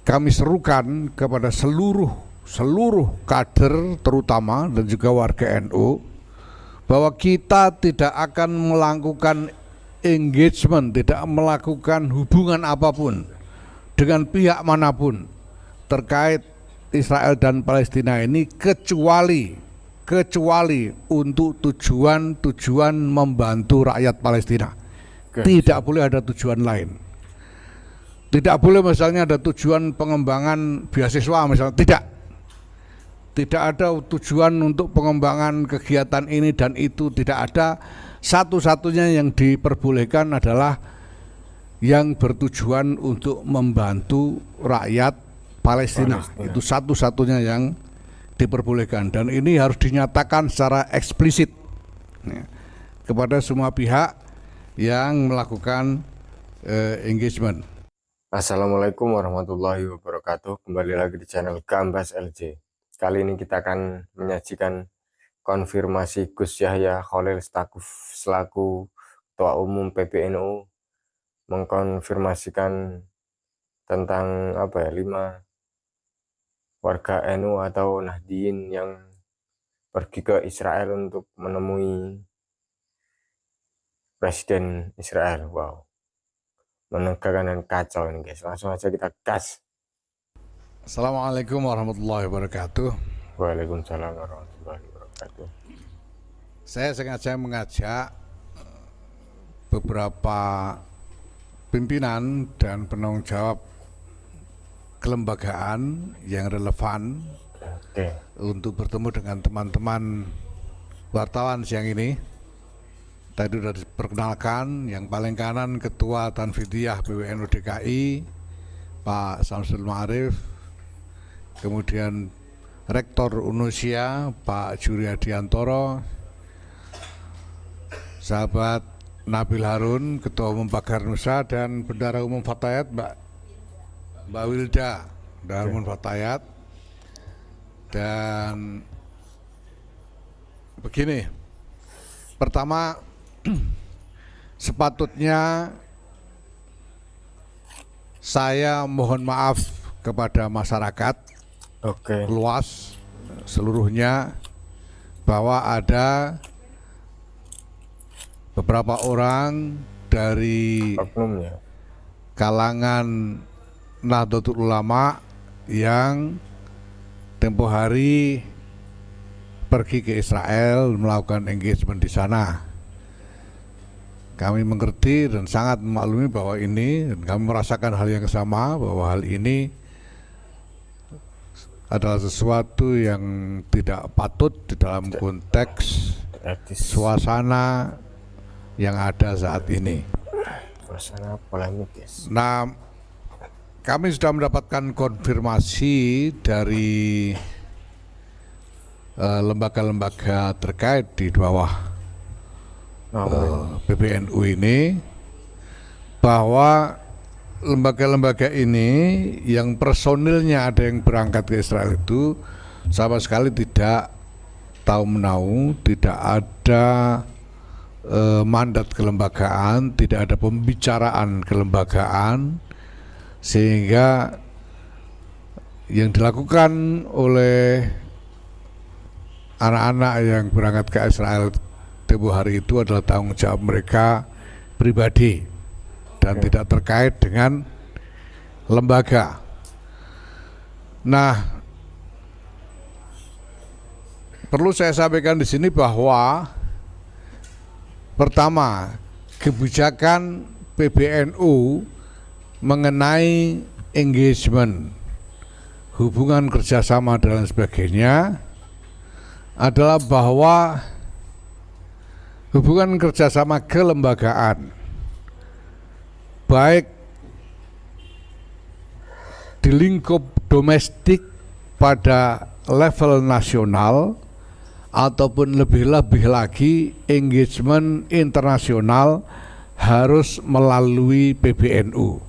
kami serukan kepada seluruh kader terutama dan juga warga NU bahwa kita tidak akan melakukan engagement, tidak melakukan hubungan apapun dengan pihak manapun terkait Israel dan Palestina ini kecuali untuk tujuan membantu rakyat Palestina. Tidak boleh ada tujuan lain. Tidak boleh misalnya ada tujuan pengembangan beasiswa misalnya, tidak ada tujuan untuk pengembangan kegiatan ini dan itu, tidak ada. Satu-satunya yang diperbolehkan adalah yang bertujuan untuk membantu rakyat Palestina. Itu satu-satunya yang diperbolehkan, dan ini harus dinyatakan secara eksplisit kepada semua pihak yang melakukan engagement. Assalamualaikum warahmatullahi wabarakatuh. Kembali lagi di channel Gambas LJ. Kali ini kita akan menyajikan konfirmasi Gus Yahya Khalil Stakuf selaku Ketua Umum PBNU mengkonfirmasikan tentang 5 warga NU atau Nahdien yang pergi ke Israel untuk menemui Presiden Israel. Wow, menegakkan dan kacau ini guys. Langsung aja kita gas. Assalamualaikum warahmatullahi wabarakatuh. Waalaikumsalam warahmatullahi wabarakatuh. Saya sengaja mengajak beberapa pimpinan dan penanggung jawab kelembagaan yang relevan untuk bertemu dengan teman-teman wartawan siang ini. Tadi sudah diperkenalkan, yang paling kanan Ketua Tanfidiyah PBNU DKI Pak Samsul Ma'arif, kemudian Rektor Unusia Pak Juryadiantoro, sahabat Nabil Harun Ketua Umum Pagar Nusa, dan Bendara Umum Fatayat Mbak Wilda Darmun Fatayat. Dan begini, pertama, sepatutnya saya mohon maaf kepada masyarakat luas seluruhnya bahwa ada beberapa orang dari kalangan Nahdlatul Ulama yang tempo hari pergi ke Israel melakukan engagement di sana. Kami mengerti dan sangat memaklumi bahwa ini, dan kami merasakan hal yang sama, bahwa hal ini adalah sesuatu yang tidak patut di dalam konteks suasana yang ada saat ini. Suasana polemik. Nah, kami sudah mendapatkan konfirmasi dari lembaga-lembaga terkait di bawah PBNU ini, bahwa lembaga-lembaga ini yang personilnya ada yang berangkat ke Israel itu sama sekali tidak tahu menau, tidak ada mandat kelembagaan, tidak ada pembicaraan kelembagaan, sehingga yang dilakukan oleh anak-anak yang berangkat ke Israel tempo hari itu adalah tanggung jawab mereka pribadi dan tidak terkait dengan lembaga. Nah, perlu saya sampaikan di sini bahwa pertama, kebijakan PBNU mengenai engagement, hubungan kerjasama dan lain sebagainya adalah bahwa hubungan kerjasama kelembagaan baik di lingkup domestik pada level nasional ataupun lebih-lebih lagi engagement internasional harus melalui PBNU.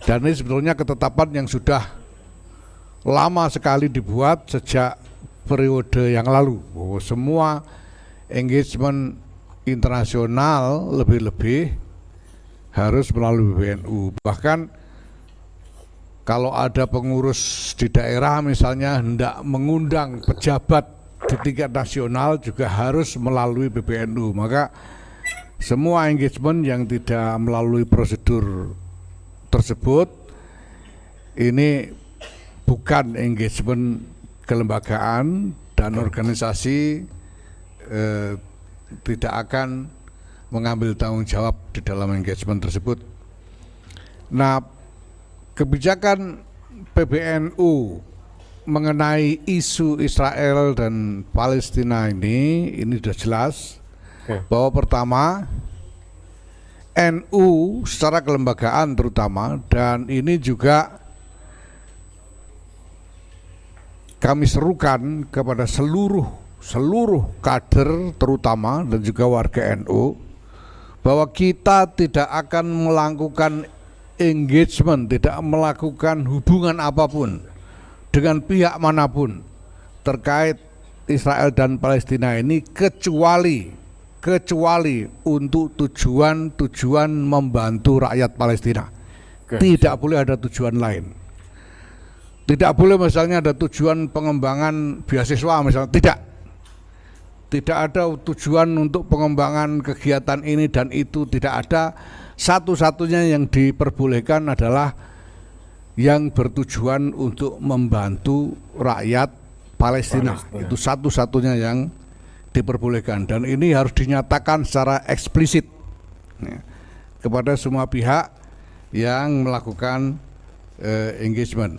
Dan ini sebetulnya ketetapan yang sudah lama sekali dibuat sejak periode yang lalu, bahwa semua engagement internasional lebih-lebih harus melalui PBNU. Bahkan kalau ada pengurus di daerah misalnya hendak mengundang pejabat di tingkat nasional juga harus melalui PBNU. Maka semua engagement yang tidak melalui prosedur tersebut ini bukan engagement kelembagaan, dan organisasi tidak akan mengambil tanggung jawab di dalam engagement tersebut. Nah, kebijakan PBNU mengenai isu Israel dan Palestina ini sudah jelas bahwa pertama NU secara kelembagaan terutama, dan ini juga kami serukan kepada seluruh kader terutama dan juga warga NU bahwa kita tidak akan melakukan engagement, tidak melakukan hubungan apapun dengan pihak manapun terkait Israel dan Palestina ini kecuali untuk tujuan membantu rakyat Palestina. Tidak boleh ada tujuan lain. Tidak boleh misalnya ada tujuan pengembangan beasiswa misalnya, tidak ada tujuan untuk pengembangan kegiatan ini dan itu, tidak ada. Satu-satunya yang diperbolehkan adalah yang bertujuan untuk membantu rakyat Palestina. Itu satu-satunya yang diperbolehkan, dan ini harus dinyatakan secara eksplisit kepada semua pihak yang melakukan engagement.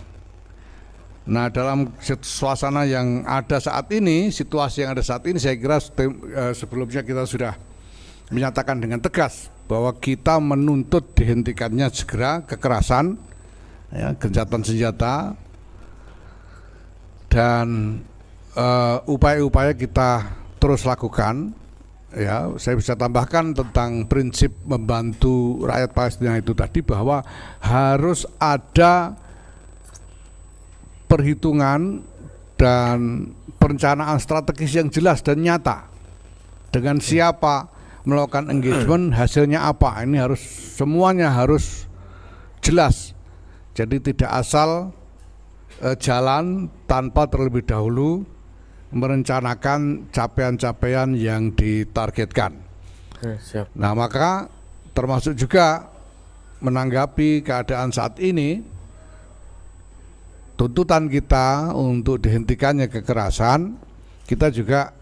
Nah, dalam suasana yang ada saat ini, situasi yang ada saat ini, saya kira sebelumnya kita sudah menyatakan dengan tegas bahwa kita menuntut dihentikannya segera kekerasan, gencatan senjata, dan upaya-upaya kita terus lakukan. Ya, saya bisa tambahkan tentang prinsip membantu rakyat Palestina itu tadi, bahwa harus ada perhitungan dan perencanaan strategis yang jelas dan nyata dengan siapa melakukan engagement, hasilnya apa. Ini harus semuanya harus jelas. Jadi tidak asal jalan tanpa terlebih dahulu merencanakan capaian-capaian yang ditargetkan. Siap. Nah, maka termasuk juga menanggapi keadaan saat ini, tuntutan kita untuk dihentikannya kekerasan, kita juga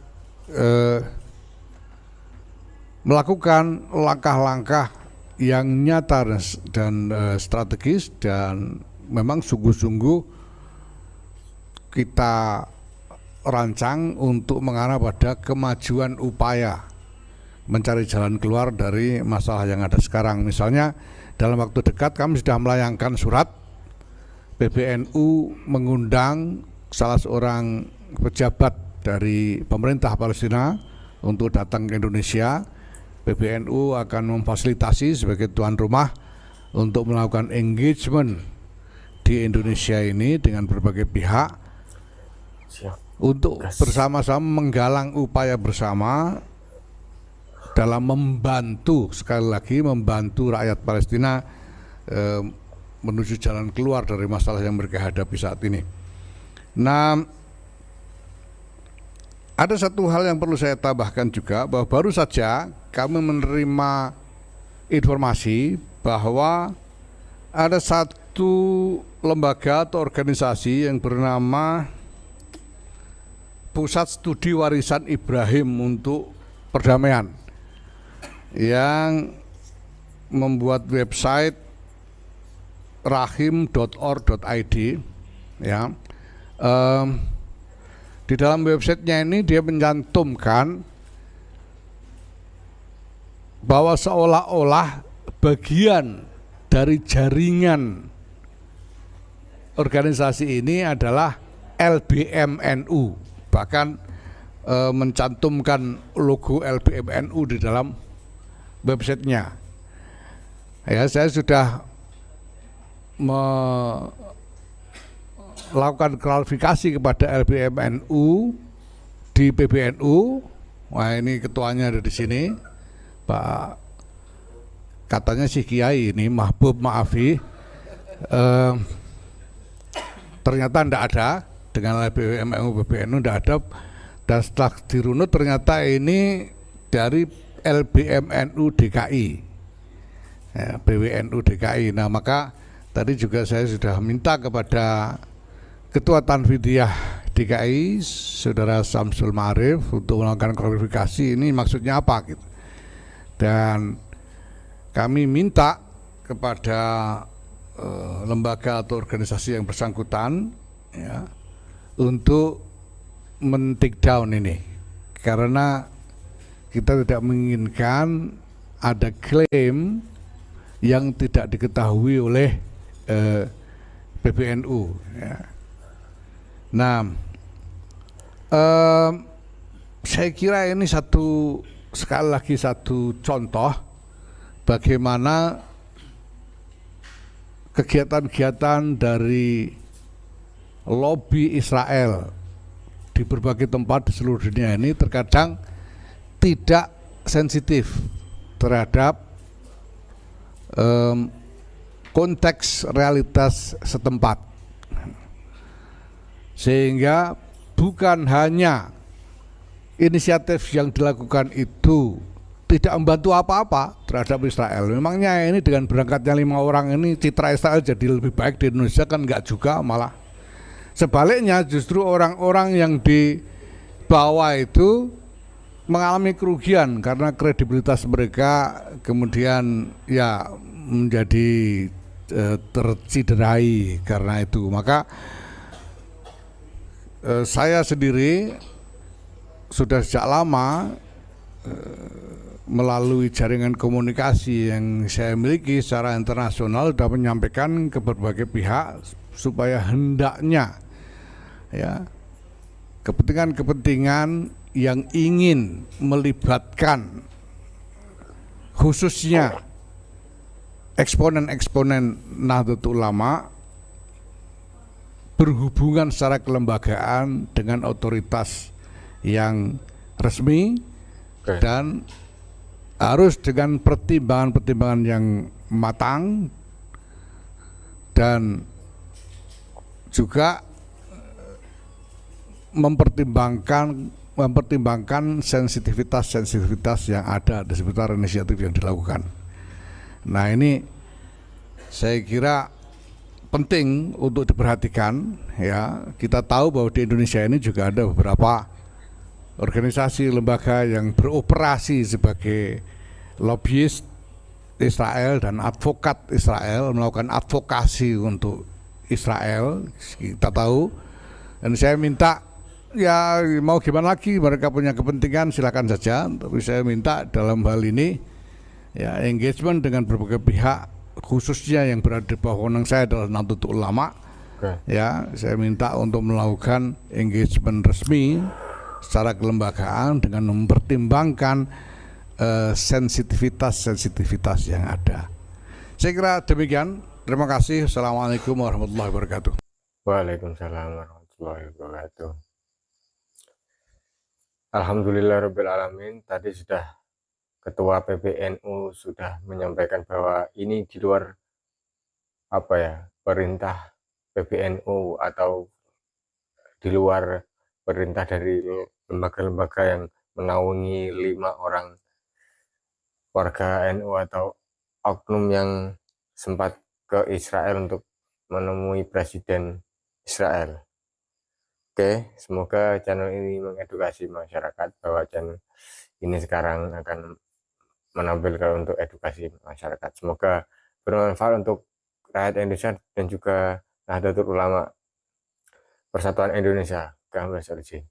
melakukan langkah-langkah yang nyata dan strategis, dan memang sungguh-sungguh kita rancang untuk mengarah pada kemajuan upaya mencari jalan keluar dari masalah yang ada sekarang. Misalnya dalam waktu dekat kami sudah melayangkan surat, PBNU mengundang salah seorang pejabat dari pemerintah Palestina untuk datang ke Indonesia. PBNU akan memfasilitasi sebagai tuan rumah untuk melakukan engagement di Indonesia ini dengan berbagai pihak. Siap. Untuk bersama-sama menggalang upaya bersama dalam membantu, sekali lagi membantu rakyat Palestina menuju jalan keluar dari masalah yang mereka hadapi saat ini. Nah, ada satu hal yang perlu saya tambahkan juga, bahwa baru saja kami menerima informasi bahwa ada satu lembaga atau organisasi yang bernama Pusat Studi Warisan Ibrahim untuk Perdamaian yang membuat website rahim.org.id, ya. Di dalam websitenya ini dia mencantumkan bahwa seolah-olah bagian dari jaringan organisasi ini adalah LBMNU, bahkan mencantumkan logo LBMNU di dalam websitenya. Ya, saya sudah melakukan klarifikasi kepada LBMNU di PBNU. Wah, ini ketuanya ada di sini, Pak. Katanya si Kiai ini Mahbub Maafi. ternyata tidak ada dengan LBMNU PBNU tidak ada, dan setelah dirunut ternyata ini dari LBMNU DKI, ya, BWNU DKI. Nah maka tadi juga saya sudah minta kepada Ketua Tanfidiyah DKI Saudara Samsul Ma'arif untuk melakukan klarifikasi ini maksudnya apa gitu. Dan kami minta kepada lembaga atau organisasi yang bersangkutan ya, untuk men-take down ini, karena kita tidak menginginkan ada klaim yang tidak diketahui oleh PBNU ya. Nah saya kira ini sekali lagi satu contoh bagaimana kegiatan-kegiatan dari lobby Israel di berbagai tempat di seluruh dunia ini terkadang tidak sensitif terhadap konteks realitas setempat, sehingga bukan hanya inisiatif yang dilakukan itu tidak membantu apa-apa terhadap Israel. Memangnya ini dengan berangkatnya 5 orang ini citra Israel jadi lebih baik di Indonesia? Kan enggak juga, malah sebaliknya justru orang-orang yang di bawah itu mengalami kerugian karena kredibilitas mereka kemudian ya menjadi terciderai karena itu. Maka saya sendiri sudah sejak lama melalui jaringan komunikasi yang saya miliki secara internasional sudah menyampaikan ke berbagai pihak supaya hendaknya ya kepentingan-kepentingan yang ingin melibatkan khususnya eksponen-eksponen Nahdlatul Ulama berhubungan secara kelembagaan dengan otoritas yang resmi dan harus dengan pertimbangan-pertimbangan yang matang dan juga mempertimbangkan sensitivitas yang ada di seputar inisiatif yang dilakukan. Nah ini saya kira penting untuk diperhatikan ya. Kita tahu bahwa di Indonesia ini juga ada beberapa organisasi lembaga yang beroperasi sebagai lobbyist Israel dan advokat Israel, melakukan advokasi untuk Israel, kita tahu. Dan saya minta ya mau gimana lagi, mereka punya kepentingan silakan saja, tapi saya minta dalam hal ini ya engagement dengan berbagai pihak, khususnya yang berada di bawah wewenang saya adalah Nahdlatul Ulama. Ya, saya minta untuk melakukan engagement resmi secara kelembagaan dengan mempertimbangkan sensitivitas yang ada. Saya kira demikian. Terima kasih. Assalamualaikum warahmatullahi wabarakatuh. Waalaikumsalam warahmatullahi wabarakatuh. Alhamdulillahirabbil alamin. Tadi sudah Ketua PBNU sudah menyampaikan bahwa ini di luar perintah PBNU atau di luar perintah dari lembaga-lembaga yang menaungi 5 orang warga NU atau oknum yang sempat ke Israel untuk menemui Presiden Israel. Oke, semoga channel ini mengedukasi masyarakat bahwa channel ini sekarang akan menampilkan untuk edukasi masyarakat. Semoga bermanfaat untuk rakyat Indonesia dan juga Nahdlatul Ulama Persatuan Indonesia, Gambas LJ.